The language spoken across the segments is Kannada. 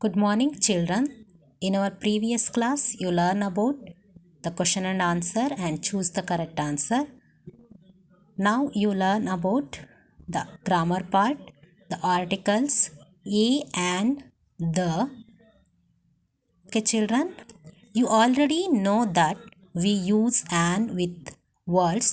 Good morning, children. In our previous class, you learn about the question and answer and choose the correct answer. Now you learn about the grammar part, the articles a and the. Okay, children, you already know that we use an with words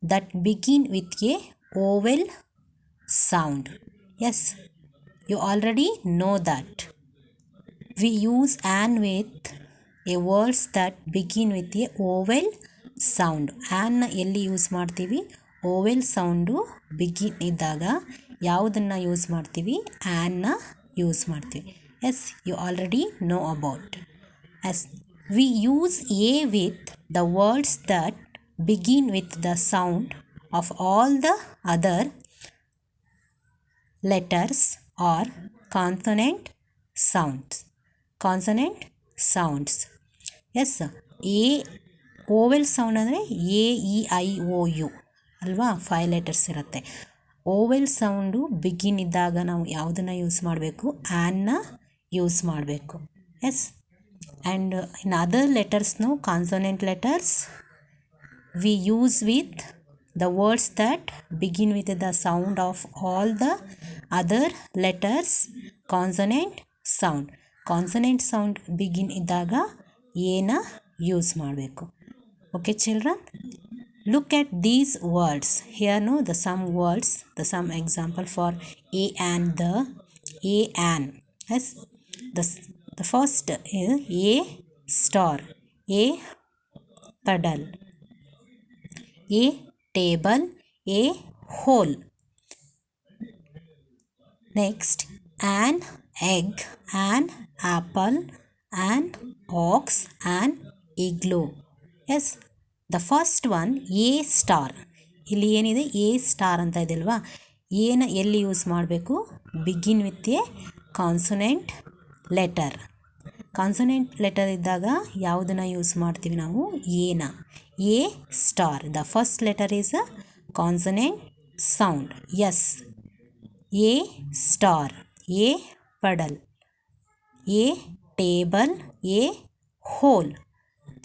that begin with a vowel sound. Yes, you already know that. We use an with a words that begin with a vowel sound. ಆನ್ನ ಎಲ್ಲಿ ಯೂಸ್ ಮಾಡ್ತೀವಿ? vowel ಸೌಂಡು ಬಿಗಿನ್ ಇದ್ದಾಗ ಯಾವುದನ್ನು ಯೂಸ್ ಮಾಡ್ತೀವಿ? ಆನ್ನ ಯೂಸ್ ಮಾಡ್ತೀವಿ. Yes, you already know about. Yes, we use a with the words that begin with the sound of all the other letters or consonant sounds. Yes, a vowel sound ಅಂದರೆ A E I O U ಅಲ್ವಾ? 5 ಲೆಟರ್ಸ್ ಇರುತ್ತೆ. ಓವೆಲ್ ಸೌಂಡು ಬಿಗಿನ್ ಇದ್ದಾಗ ನಾವು ಯಾವುದನ್ನು ಯೂಸ್ ಮಾಡಬೇಕು? ಆನ್ನ ಯೂಸ್ ಮಾಡಬೇಕು. ಎಸ್, ಆ್ಯಂಡ್ ಇನ್ ಅದರ್ ಲೆಟರ್ಸ್ನು consonant letters we use with the words that begin with the sound of all the other letters consonant sound. Consonant sound begin ಇದ್ದಾಗ ಏನ ಯೂಸ್ ಮಾಡಬೇಕು. Okay children, look at these words here. Know the some words, the some example for a and the. A an. Yes, the first a star, a puddle, a table, a hole. Next, an egg, an apple, an ox, an igloo. Yes, the first one a star. ಇಲ್ಲಿ ಏನಿದೆ? ಎ ಸ್ಟಾರ್ ಅಂತ ಇದೆ ಅಲ್ವಾ? ಏನ ಎಲ್ಲಿ ಯೂಸ್ ಮಾಡಬೇಕು? Begin with a consonant letter. Consonant letter ಇದ್ದಾಗ ಯಾವುದನ್ನು ಯೂಸ್ ಮಾಡ್ತೀವಿ ನಾವು? ಏನ. A star. The first letter is a consonant sound. Yes. A star, a puddle, a table, a hole.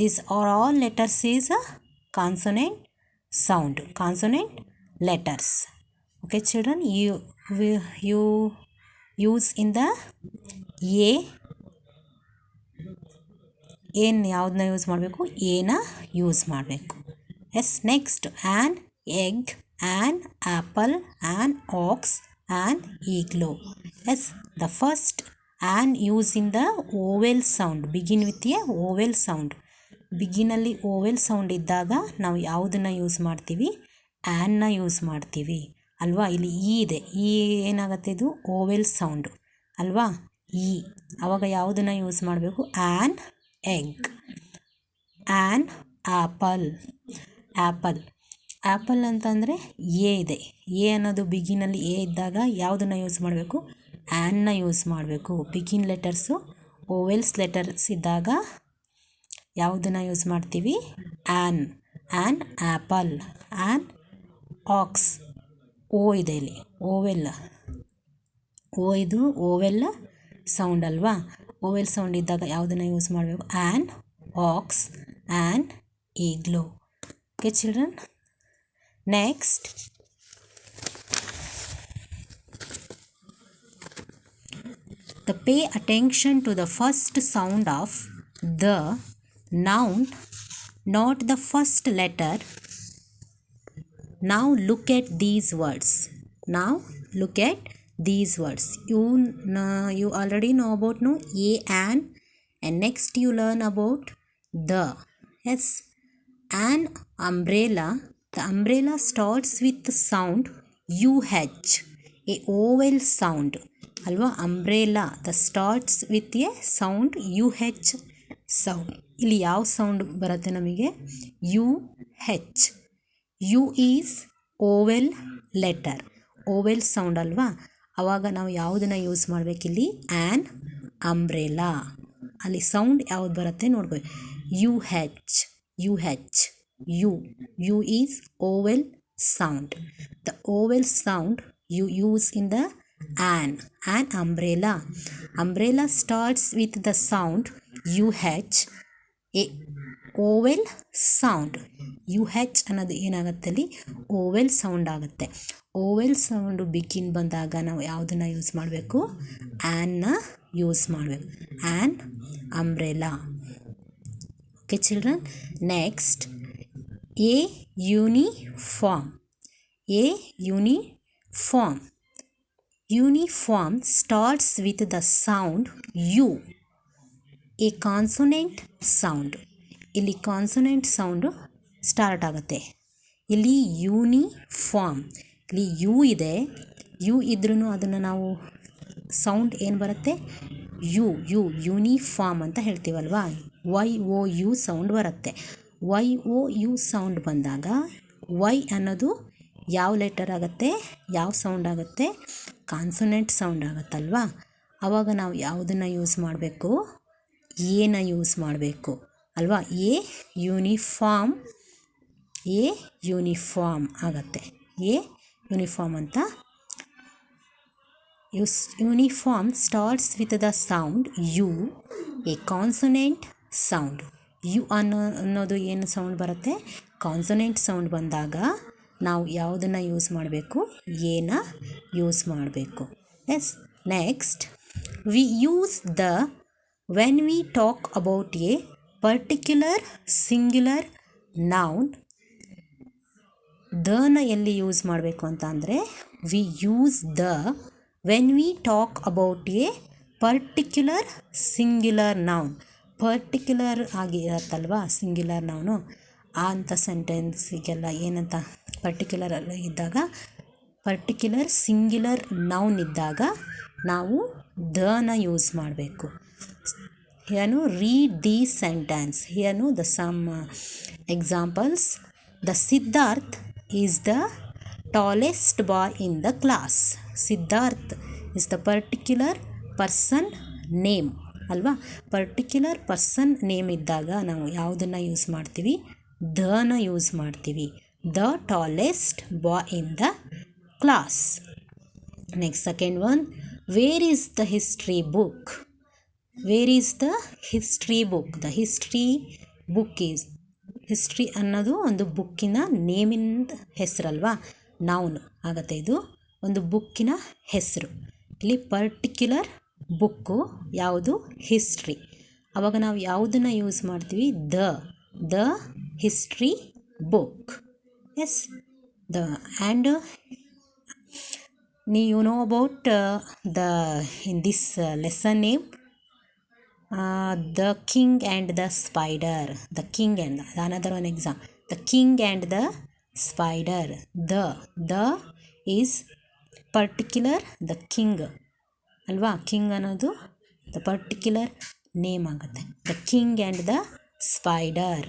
These are all letters is a consonant sound, consonant letters. Okay children, you use in the a ಏನು ಯಾವುದನ್ನ ಯೂಸ್ ಮಾಡಬೇಕು? ಏನ ಯೂಸ್ ಮಾಡಬೇಕು. Yes, next an egg, an apple, an ox, an igloo. Yes, the first an use in the vowel sound, begin with a vowel sound. ಬಿಗಿನಲ್ಲಿ ಓವೆಲ್ ಸೌಂಡ್ ಇದ್ದಾಗ ನಾವು ಯಾವುದನ್ನು ಯೂಸ್ ಮಾಡ್ತೀವಿ? ಆ್ಯನ್ನ ಯೂಸ್ ಮಾಡ್ತೀವಿ ಅಲ್ವಾ? ಇಲ್ಲಿ ಇ ಇದೆ. ಇ ಏನಾಗುತ್ತೆ? ಇದು ಓವೆಲ್ ಸೌಂಡು ಅಲ್ವಾ? ಇ. ಆವಾಗ ಯಾವುದನ್ನು ಯೂಸ್ ಮಾಡಬೇಕು? An egg, an apple, apple. Apple ಅಂತಂದರೆ ಎ ಇದೆ. ಎ ಅನ್ನೋದು ಬಿಗಿನಲ್ಲಿ ಎ ಇದ್ದಾಗ ಯಾವುದನ್ನು ಯೂಸ್ ಮಾಡಬೇಕು? ಆ್ಯನ್ನ ಯೂಸ್ ಮಾಡಬೇಕು. ಬಿಗಿನ್ ಲೆಟರ್ಸು ಓವೆಲ್ಸ್ ಲೆಟರ್ಸ್ ಇದ್ದಾಗ ಯಾವುದನ್ನು ಯೂಸ್ ಮಾಡ್ತೀವಿ? An. An apple, an ox. O ಇದೆ ಇಲ್ಲಿ, ಓವೆಲ್. ಓ ಇದು ಓವೆಲ್ ಸೌಂಡ್ ಅಲ್ವಾ? ಓವೆಲ್ ಸೌಂಡ್ ಇದ್ದಾಗ ಯಾವುದನ್ನು ಯೂಸ್ ಮಾಡಬೇಕು? An ox, an igloo. Okay children, next pay attention to the first sound of the noun, not the first letter. Now look at these words. You already know about a, an, and next you learn about the. Yes, an umbrella. The umbrella starts with the sound UH, a vowel sound. ಅಲ್ವಾ? Umbrella the starts with a sound U H sound. ಇಲ್ಲಿ ಯಾವ ಸೌಂಡ್ ಬರುತ್ತೆ ನಮಗೆ? U H. U is vowel letter, vowel sound ಅಲ್ವಾ? ಆವಾಗ ನಾವು ಯಾವುದನ್ನು ಯೂಸ್ ಮಾಡಬೇಕಿಲ್ಲಿ? An umbrella. ಅಲ್ಲಿ ಸೌಂಡ್ ಯಾವ್ದು ಬರುತ್ತೆ ನೋಡ್ಬೋದು? U H, U H. U is vowel sound. The vowel sound you use in the An umbrella. Umbrella starts with the sound UH, a vowel sound. U ಹೆಚ್ ಅನ್ನೋದು ಏನಾಗುತ್ತೆ ಅಲ್ಲಿ ಓವೆಲ್ ಸೌಂಡ್ ಆಗುತ್ತೆ. ಓವೆಲ್ ಸೌಂಡು ಬಿಗಿನ್ ಬಂದಾಗ ನಾವು ಯಾವುದನ್ನು ಯೂಸ್ ಮಾಡಬೇಕು? ಆ್ಯನ್ನ ಯೂಸ್ ಮಾಡಬೇಕು. An umbrella. Okay children. Next A uniform. A uniform. Uniform starts with the sound U, a consonant sound. ಇಲ್ಲಿ ಕಾನ್ಸೊನೆಂಟ್ ಸೌಂಡು ಸ್ಟಾರ್ಟ್ ಆಗುತ್ತೆ. ಇಲ್ಲಿ ಯೂನಿಫಾರ್ಮ್, ಇಲ್ಲಿ ಯು ಇದೆ. ಯು ಇದ್ರೂ ಅದನ್ನು ನಾವು ಸೌಂಡ್ ಏನು ಬರುತ್ತೆ? ಯೂನಿಫಾರ್ಮ್ ಅಂತ ಹೇಳ್ತೀವಲ್ವಾ. YOU ಸೌಂಡ್ ಬರುತ್ತೆ. YOU ಸೌಂಡ್ ಬಂದಾಗ ವೈ ಅನ್ನೋದು ಯಾವ ಲೆಟರ್ ಆಗುತ್ತೆ? ಯಾವ ಸೌಂಡ್ ಆಗುತ್ತೆ? ಕಾನ್ಸೊನೆಂಟ್ ಸೌಂಡ್ ಆಗುತ್ತಲ್ವಾ. ಆವಾಗ ನಾವು ಯಾವುದನ್ನು ಯೂಸ್ ಮಾಡಬೇಕು? ಎನ ಯೂಸ್ ಮಾಡಬೇಕು ಅಲ್ವಾ. ಎ ಯೂನಿಫಾರ್ಮ್ ಆಗುತ್ತೆ. ಎ ಯೂನಿಫಾರ್ಮ್ ಅಂತ. Uniform starts with the sound U, a consonant sound. U ಅನ್ನೋದು ಏನು ಸೌಂಡ್ ಬರುತ್ತೆ? ಕಾನ್ಸೊನೆಂಟ್ ಸೌಂಡ್ ಬಂದಾಗ ನಾವು ಯಾವುದನ್ನು ಯೂಸ್ ಮಾಡಬೇಕು? ಎನ ಯೂಸ್ ಮಾಡಬೇಕು. Yes. Next we use the when we talk about a particular singular noun. ದನ ಎಲ್ಲಿ ಯೂಸ್ ಮಾಡಬೇಕು ಅಂತ ಅಂದರೆ, we use the when we talk about a particular singular noun. Particular ಆಗಿರತ್ತಲ್ವಾ ಸಿಂಗ್ಯುಲರ್ ನೌನು. ಅಂಥ ಸೆಂಟೆನ್ಸಿಗೆಲ್ಲ ಏನಂತ ಪರ್ಟಿಕ್ಯುಲರ್ ಇದ್ದಾಗ, ಪರ್ಟಿಕ್ಯುಲರ್ ಸಿಂಗ್ಯುಲರ್ ನೌನ್ ಇದ್ದಾಗ ನಾವು ದನ ಯೂಸ್ ಮಾಡಬೇಕು. ಏನು? Read the sentence. ಏನು? The some examples. The Siddharth is the tallest boy in the class. Siddharth is the particular person name ಅಲ್ವಾ. ಪರ್ಟಿಕ್ಯುಲರ್ ಪರ್ಸನ್ ನೇಮ್ ಇದ್ದಾಗ ನಾವು ಯಾವುದನ್ನು ಯೂಸ್ ಮಾಡ್ತೀವಿ? ದನ ಯೂಸ್ ಮಾಡ್ತೀವಿ. The tallest boy in the class. Next second one, where is the history book. Where is the history book. The history book is, history ಅನ್ನೋದು ಒಂದು ಬುಕ್ಕಿನ ನೇಮಿನ ಹೆಸರಲ್ವಾ, ನೌನ್ ಆಗುತ್ತೆ. ಇದು ಒಂದು ಬುಕ್ಕಿನ ಹೆಸರು. ಇಲ್ಲಿ ಪರ್ಟಿಕ್ಯುಲರ್ ಬುಕ್ಕು ಯಾವುದು? ಹಿಸ್ಟ್ರಿ. ಆವಾಗ ನಾವು ಯಾವುದನ್ನು ಯೂಸ್ ಮಾಡ್ತೀವಿ? The history book. Yes. The and you know about in this lesson name, the king and the spider. The king and another one example. The king and the spider. The is particular the king ಅಲ್ವಾ. ಕಿಂಗ್ ಅನ್ನೋದು ದ ಪರ್ಟಿಕ್ಯುಲರ್ ನೇಮ್ ಆಗುತ್ತೆ. The king and the spider.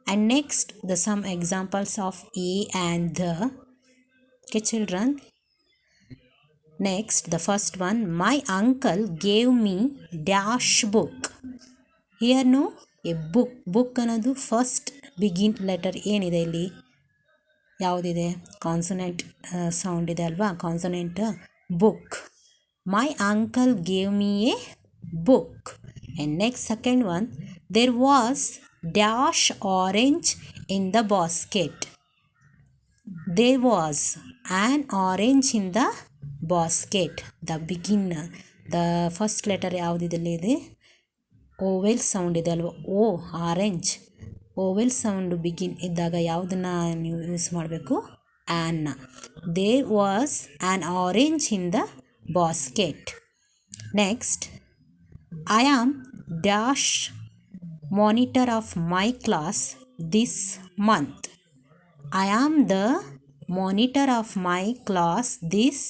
And next the some examples of a and the. Okay children. Next, the first one, my uncle gave me dash book. Here no, a book. Book ಅನ್ನೋದು ಫಸ್ಟ್ ಬಿಗಿನ್ ಲೆಟರ್ ಏನಿದೆ ಇಲ್ಲಿ? ಯಾವುದಿದೆ? ಕಾನ್ಸೊನೆಂಟ್ ಸೌಂಡ್ ಇದೆ ಅಲ್ವಾ, consonant. Book. My uncle gave me a book. And next second one, there was dash orange in the basket. There was an orange in the basket. The begin, the first letter ಯಾವುದಿದೆ? ಇದೆ ಓವೆಲ್ ಸೌಂಡ್ ಇದೆ ಅಲ್ವ. O, orange. Vowel sound begin ಇದ್ದಾಗ ಯಾವುದನ್ನು ನೀವು ಯೂಸ್ ಮಾಡಬೇಕು? ಆ್ಯನ್ನ. There was an orange in the basket. Next, I am dash monitor of my class this month. I am the monitor of my class this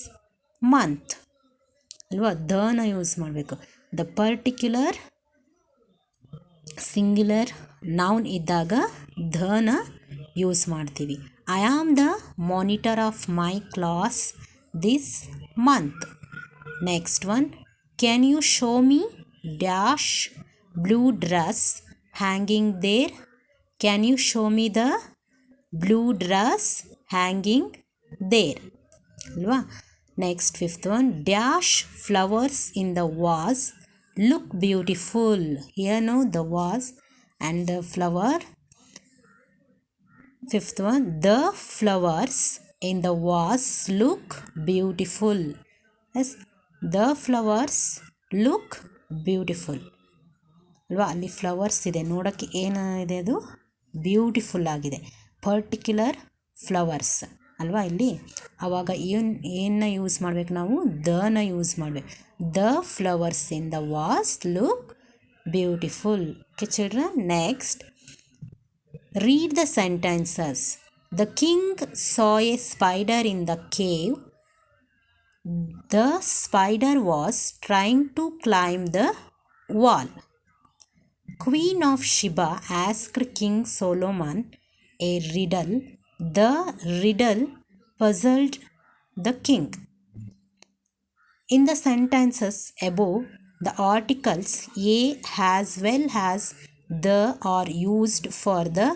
month ಅಲ್ವಾ. ದನ ಯೂಸ್ ಮಾಡಬೇಕು. ದ ಪರ್ಟಿಕ್ಯುಲರ್ ಸಿಂಗ್ಯುಲರ್ ನೌನ್ ಇದ್ದಾಗ ದನ ಯೂಸ್ ಮಾಡ್ತೀವಿ. I am the monitor of my class this month. Next one, can you show me dash blue dress hanging there. Can you show me the blue dress hanging there ಅಲ್ವಾ. Next, fifth one, dash flowers in the vase look beautiful. Here now the vase and the flower. Fifth one, the flowers in the vase look beautiful. Yes, the flowers look beautiful. ಅಲ್ವಾ, ಅಲ್ಲಿ ಫ್ಲವರ್ಸ್ ಇದೆ, ನೋಡೋಕ್ಕೆ ಏನಿದೆ, ಅದು ಬ್ಯೂಟಿಫುಲ್ ಆಗಿದೆ, ಪರ್ಟಿಕ್ಯುಲರ್ ಫ್ಲವರ್ಸ್ ಅಲ್ವಾ ಇಲ್ಲಿ. ಆವಾಗ ಏನನ್ನ ಯೂಸ್ ಮಾಡಬೇಕು ನಾವು, ದನ ಯೂಸ್ ಮಾಡಬೇಕು. The flowers in the was look beautiful. Okay children, next read the sentences. The king saw a spider in the cave. The spider was trying to climb the wall. Queen of Sheba asked King Solomon a riddle. The riddle puzzled the king. In the sentences above, the articles a as well as the are used for the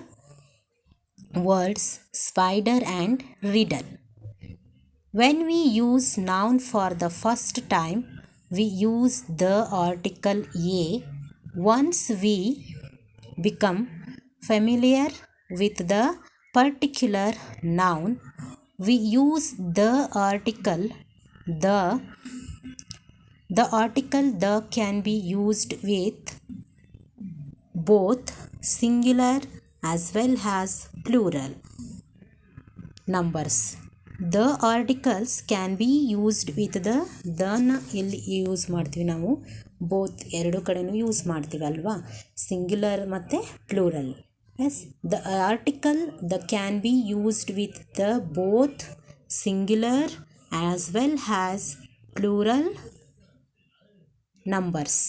words spider and riddle. When we use noun for the first time, we use the article a. Once we become familiar with the particular noun, we use the article the. The article the can be used with both singular as well as plural numbers. The articles can be used with the ಇಲ್ಲಿ ಯೂಸ್ ಮಾಡ್ತೀವಿ ನಾವು, ಬೋತ್ ಎರಡು ಕಡೆನೂ ಯೂಸ್ ಮಾಡ್ತೀವಿ ಅಲ್ವಾ, ಸಿಂಗ್ಯುಲರ್ ಮತ್ತು plural. Yes, the article the can be used with the both singular as well as plural numbers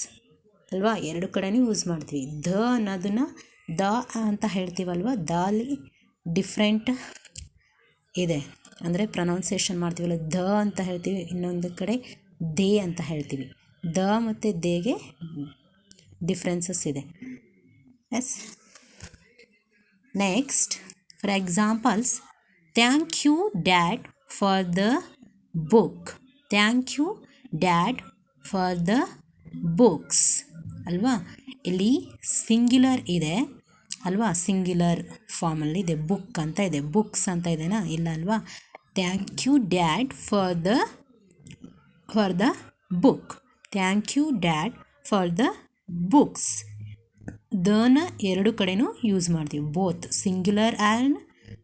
ಅಲ್ವಾ, ಎರಡು ಕಡೆನೂ ಯೂಸ್ ಮಾಡ್ತೀವಿ. ದ ಅನ್ನೋದನ್ನು ದ ಅಂತ ಹೇಳ್ತೀವಲ್ವ, ದಾಲಿ ಡಿಫ್ರೆಂಟ್ ಇದೆ, ಅಂದರೆ ಪ್ರೊನೌನ್ಸಿಯೇಷನ್ ಮಾಡ್ತೀವಲ್ಲ, ದ ಅಂತ ಹೇಳ್ತೀವಿ, ಇನ್ನೊಂದು ಕಡೆ ದೇ ಅಂತ ಹೇಳ್ತೀವಿ. ದ ಮತ್ತು ದೇಗೆ ಡಿಫ್ರೆನ್ಸಸ್ ಇದೆ. Yes, next for examples, thank you dad for the book. Thank you dad for the books ಅಲ್ವಾ, ಇಲ್ಲಿ ಸಿಂಗ್ಯುಲರ್ ಇದೆ ಅಲ್ವಾ, ಸಿಂಗ್ಯುಲರ್ ಫಾರ್ಮಲ್ಲಿ ಇದೆ, ಬುಕ್ ಅಂತ ಇದೆ, ಬುಕ್ಸ್ ಅಂತ ಇದೆನಾ, ಇಲ್ಲ ಅಲ್ವಾ. Thank you dad for the book. Thank you dad for the books. ದನ ಎರಡು ಕಡೆನೂ ಯೂಸ್ ಮಾಡ್ತೀವಿ, both singular and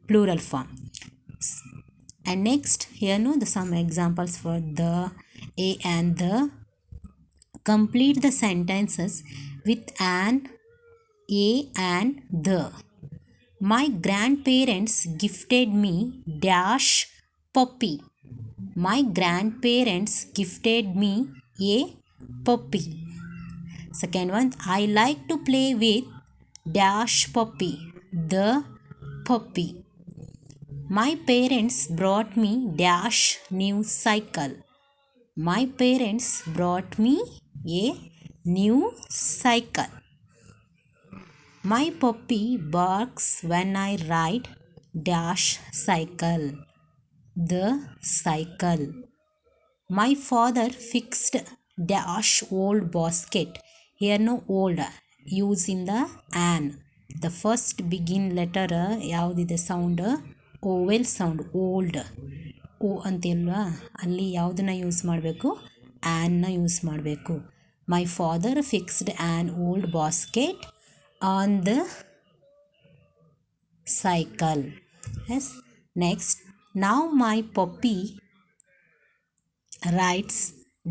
plural form. And next here the some examples for the, a and the. Complete the sentences with an, a and the. My grandparents gifted me dash puppy. My grandparents gifted me a puppy. Second one, I like to play with dash puppy, the puppy. My parents brought me dash new cycle. My parents brought me a new cycle. My puppy barks when I ride dash cycle, the cycle. My father fixed dash old basket. Here no old, using the an. The first begin letter ಯಾವುದಿದೆ sound, vowel sound, old O ಅಂತಿಲ್ವಾ, ಅಲ್ಲಿ ಯಾವುದನ್ನು ಯೂಸ್ ಮಾಡಬೇಕು, ಆ್ಯನ್ನ ಯೂಸ್ ಮಾಡಬೇಕು. My father fixed an old basket on the cycle. Yes, next, now my puppy rides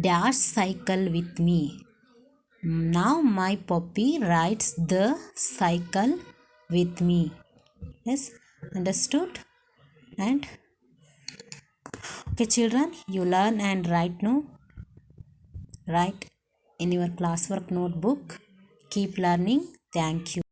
dash cycle with me. Now my puppy rides the cycle with me. Yes, understood? And okay children, you learn and write in your classwork notebook. Keep learning. Thank you.